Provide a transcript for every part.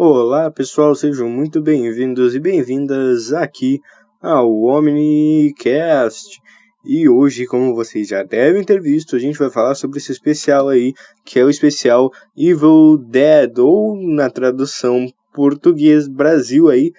Olá pessoal, sejam muito bem-vindos e bem-vindas aqui ao OmniCast. E hoje, como vocês já devem ter visto, a gente vai falar sobre esse especial aí, que é o especial Evil Dead, ou na tradução português Brasil aí,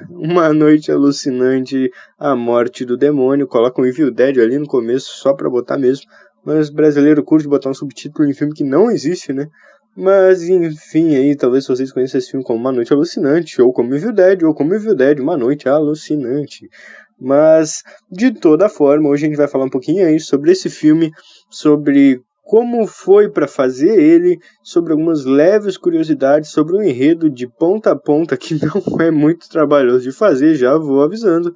Uma Noite Alucinante, a Morte do Demônio. Coloca um Evil Dead ali no começo só pra botar mesmo, mas brasileiro curte botar um subtítulo em filme que não existe, né? Mas enfim, aí talvez vocês conheçam esse filme como Uma Noite Alucinante, ou como Evil Dead, ou como Evil Dead, Uma Noite Alucinante. Mas, de toda forma, hoje a gente vai falar um pouquinho aí sobre esse filme, sobre como foi para fazer ele, sobre algumas leves curiosidades, sobre um enredo de ponta a ponta que não é muito trabalhoso de fazer, já vou avisando.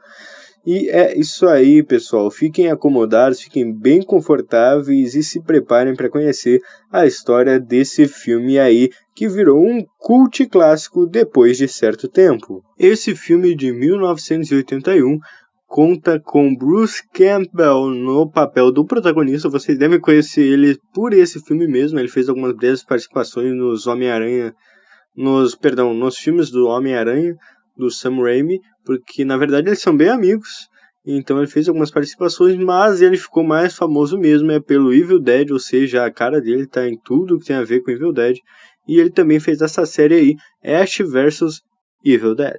E é isso aí, pessoal. Fiquem acomodados, fiquem bem confortáveis e se preparem para conhecer a história desse filme aí, que virou um cult clássico depois de certo tempo. Esse filme de 1981 conta com Bruce Campbell no papel do protagonista. Vocês devem conhecer ele por esse filme mesmo. Ele fez algumas breves participações nos nos filmes do Homem-Aranha, do Sam Raimi, porque na verdade eles são bem amigos, então ele fez algumas participações, mas ele ficou mais famoso mesmo pelo Evil Dead, ou seja, a cara dele está em tudo que tem a ver com Evil Dead, e ele também fez essa série aí, Ash vs Evil Dead.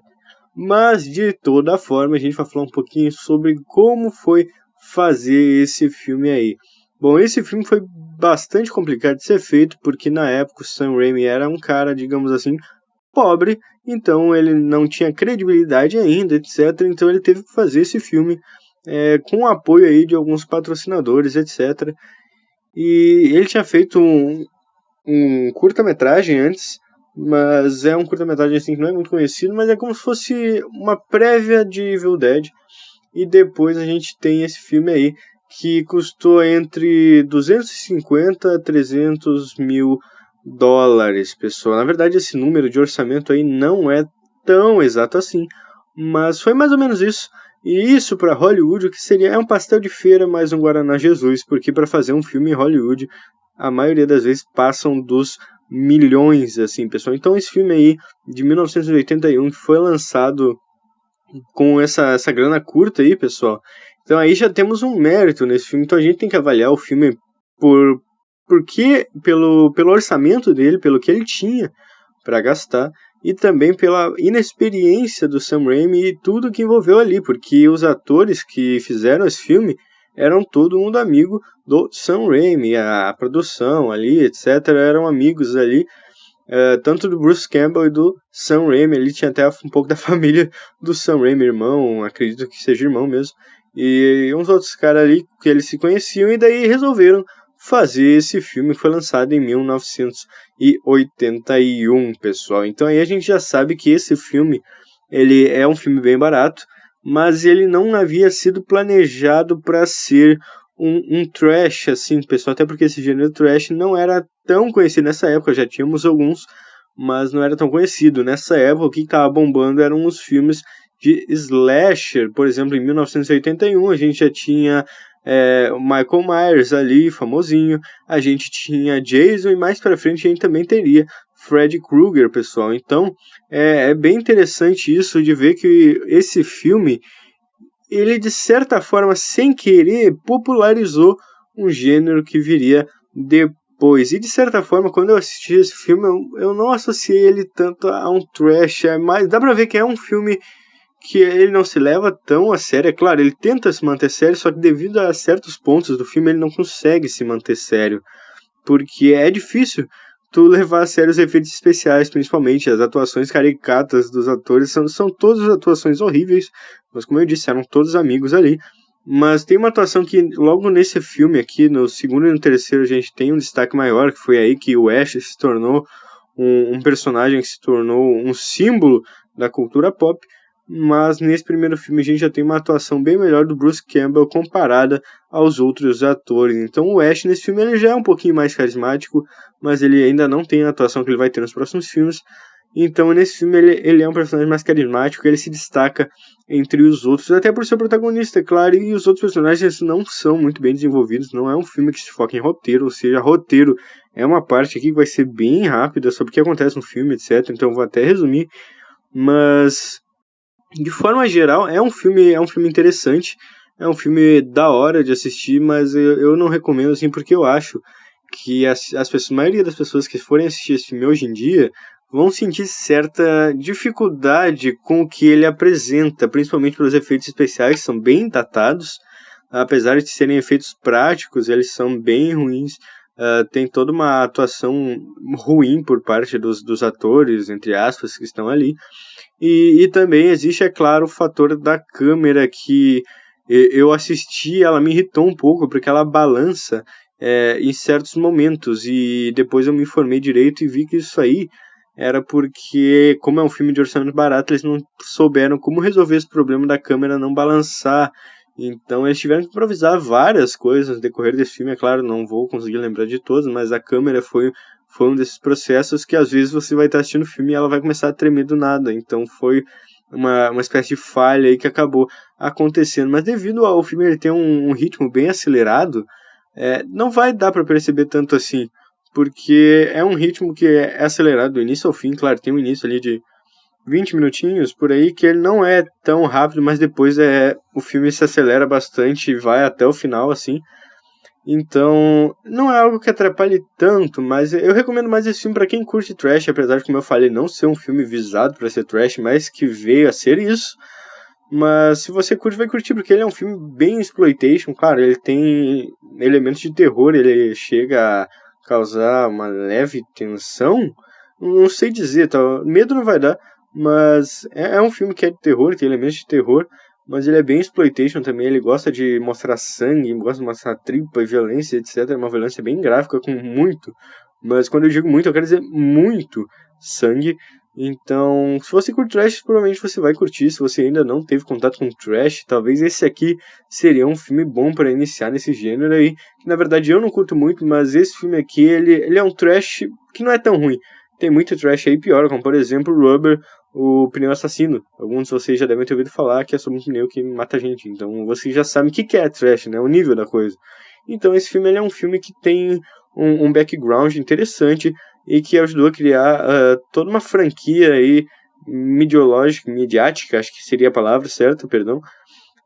Mas de toda forma a gente vai falar um pouquinho sobre como foi fazer esse filme aí. Bom, esse filme foi bastante complicado de ser feito, porque na época o Sam Raimi era um cara, digamos assim, pobre, então ele não tinha credibilidade ainda, etc. Então ele teve que fazer esse filme com o apoio aí de alguns patrocinadores, etc. E ele tinha feito um curta-metragem antes, mas é um curta-metragem assim que não é muito conhecido, mas é como se fosse uma prévia de Evil Dead. E depois a gente tem esse filme aí, que custou entre 250 a 300 mil dólares, pessoal. Na verdade, esse número de orçamento aí não é tão exato assim, mas foi mais ou menos isso. E isso para Hollywood, o que seria é um pastel de feira mais um Guaraná Jesus, porque para fazer um filme em Hollywood, a maioria das vezes passam dos milhões, assim, pessoal. Então esse filme aí, de 1981, que foi lançado com essa grana curta aí, pessoal. Então aí já temos um mérito nesse filme. Então a gente tem que avaliar o filme pelo orçamento dele, pelo que ele tinha para gastar, e também pela inexperiência do Sam Raimi e tudo que envolveu ali, porque os atores que fizeram esse filme eram todo mundo amigo do Sam Raimi, a produção ali, etc., eram amigos ali, tanto do Bruce Campbell e do Sam Raimi. Ele tinha até um pouco da família do Sam Raimi, irmão, acredito que seja irmão mesmo, e uns outros caras ali que eles se conheciam, e daí resolveram fazer esse filme, que foi lançado em 1981, pessoal. Então aí a gente já sabe que esse filme, ele é um filme bem barato, mas ele não havia sido planejado para ser um trash, assim, pessoal, até porque esse gênero trash não era tão conhecido nessa época, já tínhamos alguns, mas não era tão conhecido. Nessa época, o que estava bombando eram os filmes de slasher. Por exemplo, em 1981, a gente já tinha o Michael Myers ali, famosinho, a gente tinha Jason, e mais pra frente a gente também teria Freddy Krueger, pessoal. Então, é bem interessante isso de ver que esse filme, ele de certa forma, sem querer, popularizou um gênero que viria depois. E de certa forma, quando eu assisti esse filme, eu não associei ele tanto a um trash, mas dá pra ver que é um filme que ele não se leva tão a sério. É claro, ele tenta se manter sério, só que devido a certos pontos do filme ele não consegue se manter sério, porque é difícil tu levar a sério os efeitos especiais, principalmente as atuações caricatas dos atores, são todas atuações horríveis, mas como eu disse, eram todos amigos ali. Mas tem uma atuação que logo nesse filme aqui, no segundo e no terceiro, a gente tem um destaque maior, que foi aí que o Ash se tornou um personagem que se tornou um símbolo da cultura pop. Mas nesse primeiro filme a gente já tem uma atuação bem melhor do Bruce Campbell comparada aos outros atores. Então o Ash nesse filme ele já é um pouquinho mais carismático, mas ele ainda não tem a atuação que ele vai ter nos próximos filmes. Então nesse filme ele é um personagem mais carismático, ele se destaca entre os outros, até por ser protagonista, é claro, e os outros personagens não são muito bem desenvolvidos, não é um filme que se foca em roteiro, ou seja, roteiro é uma parte aqui que vai ser bem rápida sobre o que acontece no filme, etc, então eu vou até resumir, mas de forma geral é um filme interessante, é um filme da hora de assistir, mas eu não recomendo assim porque eu acho que as pessoas, a maioria das pessoas que forem assistir esse filme hoje em dia vão sentir certa dificuldade com o que ele apresenta, principalmente pelos efeitos especiais, que são bem datados, apesar de serem efeitos práticos, eles são bem ruins. Tem toda uma atuação ruim por parte dos atores, entre aspas, que estão ali. E também existe, é claro, o fator da câmera que eu assisti, ela me irritou um pouco, porque ela balança em certos momentos, e depois eu me informei direito e vi que isso aí era porque, como é um filme de orçamento barato, eles não souberam como resolver esse problema da câmera não balançar. Então eles tiveram que improvisar várias coisas no decorrer desse filme, é claro, não vou conseguir lembrar de todas, mas a câmera foi um desses processos que às vezes você vai estar assistindo o filme e ela vai começar a tremer do nada. Então foi uma espécie de falha aí que acabou acontecendo. Mas devido ao filme ele ter um ritmo bem acelerado, não vai dar para perceber tanto assim, porque é um ritmo que é acelerado do início ao fim. Claro, tem um início ali de 20 minutinhos por aí, que ele não é tão rápido, mas depois o filme se acelera bastante e vai até o final, assim. Então, não é algo que atrapalhe tanto, mas eu recomendo mais esse filme para quem curte trash, apesar de, como eu falei, não ser um filme visado para ser trash, mas que veio a ser isso. Mas se você curte, vai curtir, porque ele é um filme bem exploitation, claro, ele tem elementos de terror, ele chega a causar uma leve tensão, não sei dizer, tá? Medo não vai dar, mas é um filme que é de terror, tem elementos de terror, mas ele é bem exploitation também, ele gosta de mostrar sangue, gosta de mostrar tripa e violência, etc. É uma violência bem gráfica, com muito, mas quando eu digo muito, eu quero dizer muito sangue. Então, se você curte trash, provavelmente você vai curtir. Se você ainda não teve contato com trash, talvez esse aqui seria um filme bom para iniciar nesse gênero aí, que na verdade eu não curto muito, mas esse filme aqui, ele é um trash que não é tão ruim. Tem muito trash aí pior, como por exemplo Rubber, o pneu assassino. Alguns de vocês já devem ter ouvido falar que é sobre um pneu que mata gente. Então vocês já sabem o que é trash, né? O nível da coisa. Então esse filme ele é um filme que tem um background interessante e que ajudou a criar toda uma franquia aí midiática, acho que seria a palavra certa, perdão.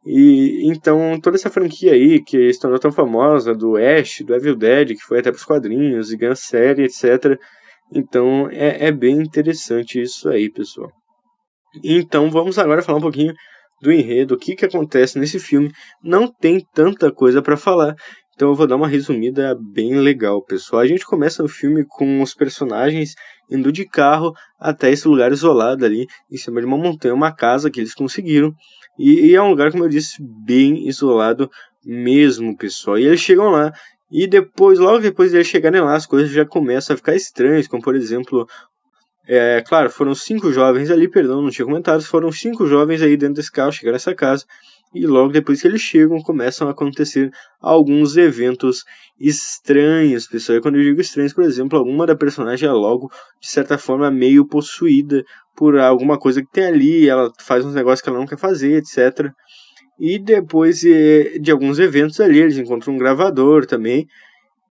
E então toda essa franquia aí que se tornou tão famosa, do Ash, do Evil Dead, que foi até pros quadrinhos, e ganha série, etc. Então é bem interessante isso aí, pessoal. Então vamos agora falar um pouquinho do enredo, o que acontece nesse filme. Não tem tanta coisa para falar, então eu vou dar uma resumida bem legal, pessoal. A gente começa o filme com os personagens indo de carro até esse lugar isolado ali, em cima de uma montanha, uma casa que eles conseguiram. E é um lugar, como eu disse, bem isolado mesmo, pessoal. E eles chegam lá, e depois, logo depois de eles chegarem lá, as coisas já começam a ficar estranhas, como por exemplo... claro, foram 5 jovens ali, perdão, não tinha comentários, foram 5 jovens aí dentro desse carro, chegaram nessa casa, e logo depois que eles chegam, começam a acontecer alguns eventos estranhos, pessoal. E quando eu digo estranhos, por exemplo, alguma da personagem é logo, de certa forma, meio possuída por alguma coisa que tem ali, ela faz uns negócios que ela não quer fazer, etc. E depois de alguns eventos ali, eles encontram um gravador também.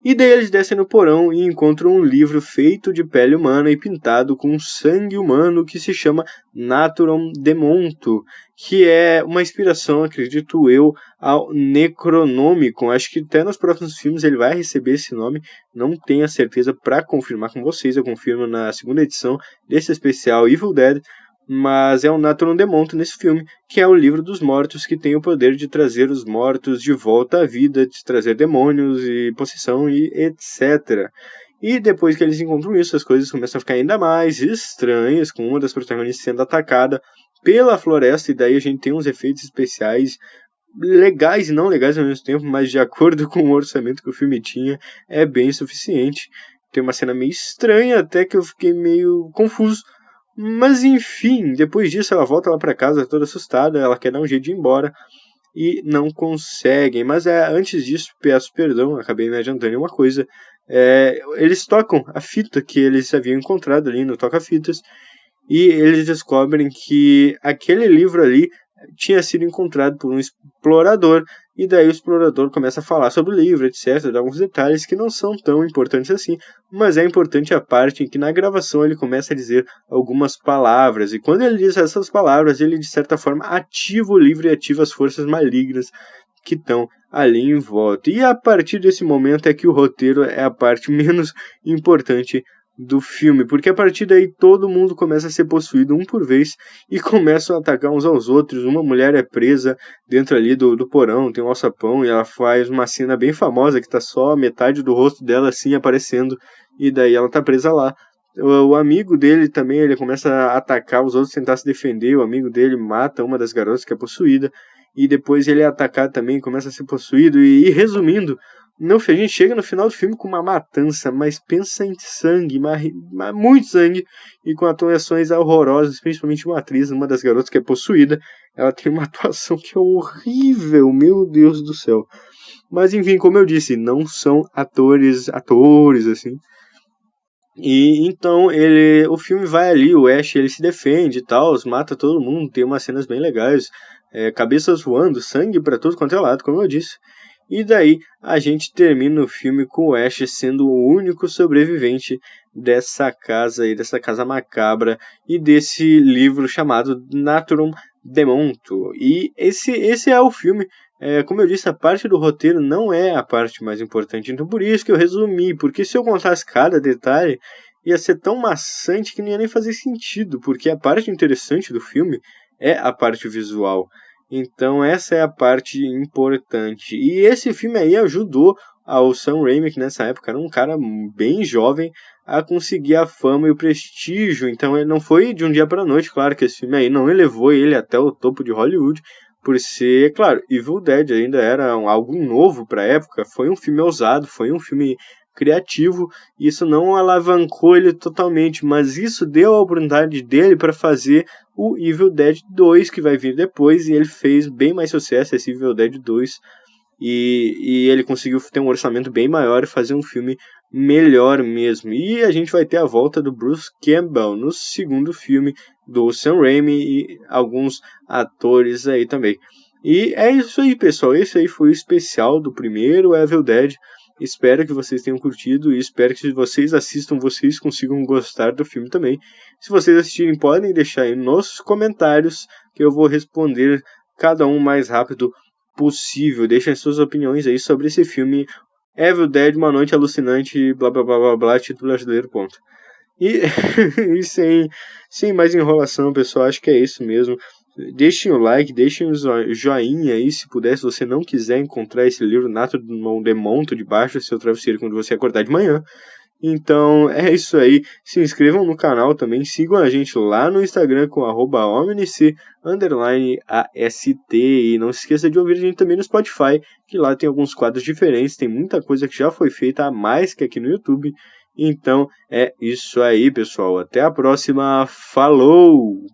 E daí eles descem no porão e encontram um livro feito de pele humana e pintado com sangue humano que se chama Naturom Demonto, que é uma inspiração, acredito eu, ao Necronomicon. Acho que até nos próximos filmes ele vai receber esse nome, não tenho a certeza para confirmar com vocês, eu confirmo na segunda edição desse especial Evil Dead, mas é o Naturom Demonto nesse filme, que é o livro dos mortos, que tem o poder de trazer os mortos de volta à vida, de trazer demônios e possessão e etc. E depois que eles encontram isso, as coisas começam a ficar ainda mais estranhas, com uma das protagonistas sendo atacada pela floresta, e daí a gente tem uns efeitos especiais legais e não legais ao mesmo tempo, mas de acordo com o orçamento que o filme tinha, é bem suficiente. Tem uma cena meio estranha, até que eu fiquei meio confuso. Mas enfim, depois disso ela volta lá para casa toda assustada, ela quer dar um jeito de ir embora e não conseguem. Mas antes disso, peço perdão, acabei me adiantando em uma coisa. Eles tocam a fita que eles haviam encontrado ali no toca-fitas e eles descobrem que aquele livro ali tinha sido encontrado por um explorador, e daí o explorador começa a falar sobre o livro, etc, dá alguns detalhes que não são tão importantes assim, mas é importante a parte em que na gravação ele começa a dizer algumas palavras, e quando ele diz essas palavras, ele de certa forma ativa o livro e ativa as forças malignas que estão ali em volta. E a partir desse momento é que o roteiro é a parte menos importante do filme, porque a partir daí todo mundo começa a ser possuído um por vez e começam a atacar uns aos outros. Uma mulher é presa dentro ali do porão, tem um alçapão, e ela faz uma cena bem famosa que tá só a metade do rosto dela assim aparecendo, e daí ela tá presa lá. O amigo dele também, ele começa a atacar os outros, tentar se defender. O amigo dele mata uma das garotas que é possuída, e depois ele é atacado também, começa a ser possuído. E resumindo, a gente chega no final do filme com uma matança, mas pensa em sangue, muito sangue, e com atuações horrorosas, principalmente uma atriz, uma das garotas que é possuída. Ela tem uma atuação que é horrível, meu Deus do céu. Mas enfim, como eu disse, não são atores assim. E então o filme vai ali, o Ash ele se defende e tal, mata todo mundo, tem umas cenas bem legais, cabeças voando, sangue pra tudo quanto é lado, como eu disse. E daí a gente termina o filme com o Ash sendo o único sobrevivente dessa casa aí, dessa casa macabra e desse livro chamado Naturum Demonto. E esse é o filme. Como eu disse, a parte do roteiro não é a parte mais importante, então por isso que eu resumi, porque se eu contasse cada detalhe, ia ser tão maçante que não ia nem fazer sentido, porque a parte interessante do filme é a parte visual. Então essa é a parte importante. E esse filme aí ajudou ao Sam Raimi, que nessa época era um cara bem jovem, a conseguir a fama e o prestígio. Então ele não foi de um dia para a noite, claro que esse filme aí não elevou ele até o topo de Hollywood, por ser, claro, Evil Dead ainda era algo novo para a época, foi um filme ousado, foi um filme criativo, e isso não alavancou ele totalmente, mas isso deu a oportunidade dele para fazer o Evil Dead 2, que vai vir depois, e ele fez bem mais sucesso esse Evil Dead 2, e ele conseguiu ter um orçamento bem maior e fazer um filme melhor mesmo. E a gente vai ter a volta do Bruce Campbell no segundo filme do Sam Raimi e alguns atores aí também. E é isso aí, pessoal. Esse aí foi o especial do primeiro Evil Dead. Espero que vocês tenham curtido e espero que se vocês assistam, vocês consigam gostar do filme também. Se vocês assistirem, podem deixar aí nos comentários que eu vou responder cada um mais rápido possível. Deixem suas opiniões aí sobre esse filme Evil Dead, Uma Noite Alucinante, blá blá blá blá blá, título brasileiro, ponto. E, e sem mais enrolação, pessoal, acho que é isso mesmo. Deixem o like, deixem o joinha aí, se puder, se você não quiser encontrar esse livro Naturum Demonto debaixo do seu travesseiro quando você acordar de manhã. Então é isso aí, se inscrevam no canal também, sigam a gente lá no Instagram com @omnic_ast, e não se esqueça de ouvir a gente também no Spotify, que lá tem alguns quadros diferentes, tem muita coisa que já foi feita a mais que aqui no YouTube. Então é isso aí, pessoal, até a próxima, falou!